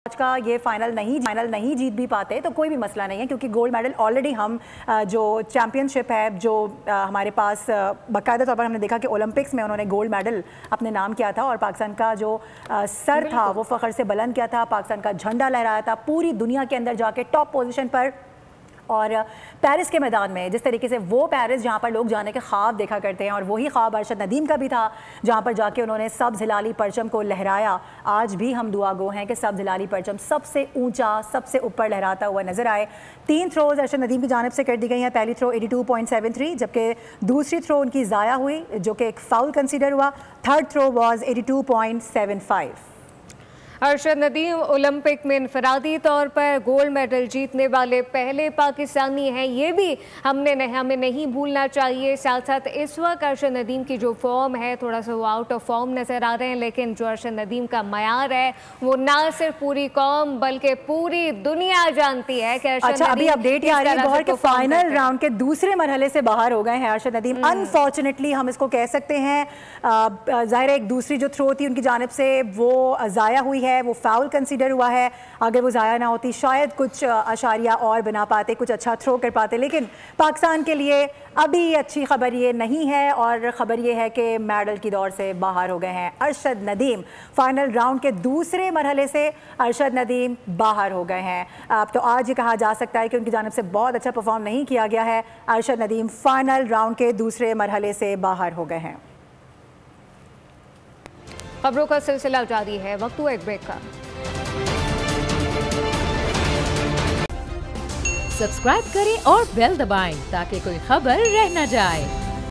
आज का ये फाइनल नहीं जीत भी पाते तो कोई भी मसला नहीं है, क्योंकि गोल्ड मेडल ऑलरेडी हम जो चैम्पियनशिप है जो हमारे पास बाकायदा तौर पर हमने देखा कि ओलंपिक्स में उन्होंने गोल्ड मेडल अपने नाम किया था और पाकिस्तान का जो सर था वो फ़ख्र से बुलंद किया था, पाकिस्तान का झंडा लहराया था पूरी दुनिया के अंदर जाके टॉप पोजीशन पर। और पेरिस के मैदान में जिस तरीके से वो पेरिस जहाँ पर लोग जाने के ख्वाब देखा करते हैं, और वही ख्वाब अरशद नदीम का भी था जहाँ पर जाके उन्होंने सब्ज़ हिलाली परचम को लहराया। आज भी हम दुआ गो हैं कि सब्ज़ हिलाली परचम सबसे ऊंचा सबसे ऊपर लहराता हुआ नजर आए। 3 थ्रोज अरशद नदीम की जानिब से कर दी गई हैं। पहली थ्रो 82.73, जबकि दूसरी थ्रो उनकी ज़ाया हुई जो कि एक फाउल कंसीडर हुआ। Third throw was 82.75। Arshad Nadeem Olympic में इनफरादी तौर पर गोल्ड मेडल जीतने वाले पहले पाकिस्तानी हैं, ये भी हमें नहीं भूलना चाहिए। साथ साथ इस वक्त अरशद नदीम की जो फॉर्म है थोड़ा सा वो आउट ऑफ फॉर्म नज़र आ रहे हैं, लेकिन जो अरशद नदीम का मयार है वो ना सिर्फ पूरी कौम बल्कि पूरी दुनिया जानती है कि अरशद अभी अपडेट आ रही है कि फाइनल राउंड के दूसरे मरहले से बाहर हो गए हैं अरशद नदीम। अनफॉर्चुनेटली हम इसको कह सकते हैं, ज़ाहिर है एक दूसरी जो थ्रो थी उनकी जानिब से वो ज़ाया हुई है, वो फाउल कंसीडर हुआ है। अगर वो ज़ाया ना होती शायद कुछ अशारिया और बना पाते, कुछ अच्छा थ्रो कर पाते। लेकिन पाकिस्तान के लिए अभी अच्छी खबर ये नहीं है, और ख़बर ये है कि मेडल की दौड़ से बाहर हो गए हैं अरशद नदीम। फाइनल राउंड के दूसरे मरहले से अरशद नदीम बाहर हो गए हैं। अब तो आज ये कहा जा सकता है कि उनकी जानिब से बहुत अच्छा परफॉर्म नहीं किया गया है। अरशद नदीम फाइनल राउंड के दूसरे मरहले से बाहर हो गए हैं। खबरों का सिलसिला जारी है, वक्त हुआ एक ब्रेक का। सब्सक्राइब करें और बेल दबाएं ताकि कोई खबर रह न जाए।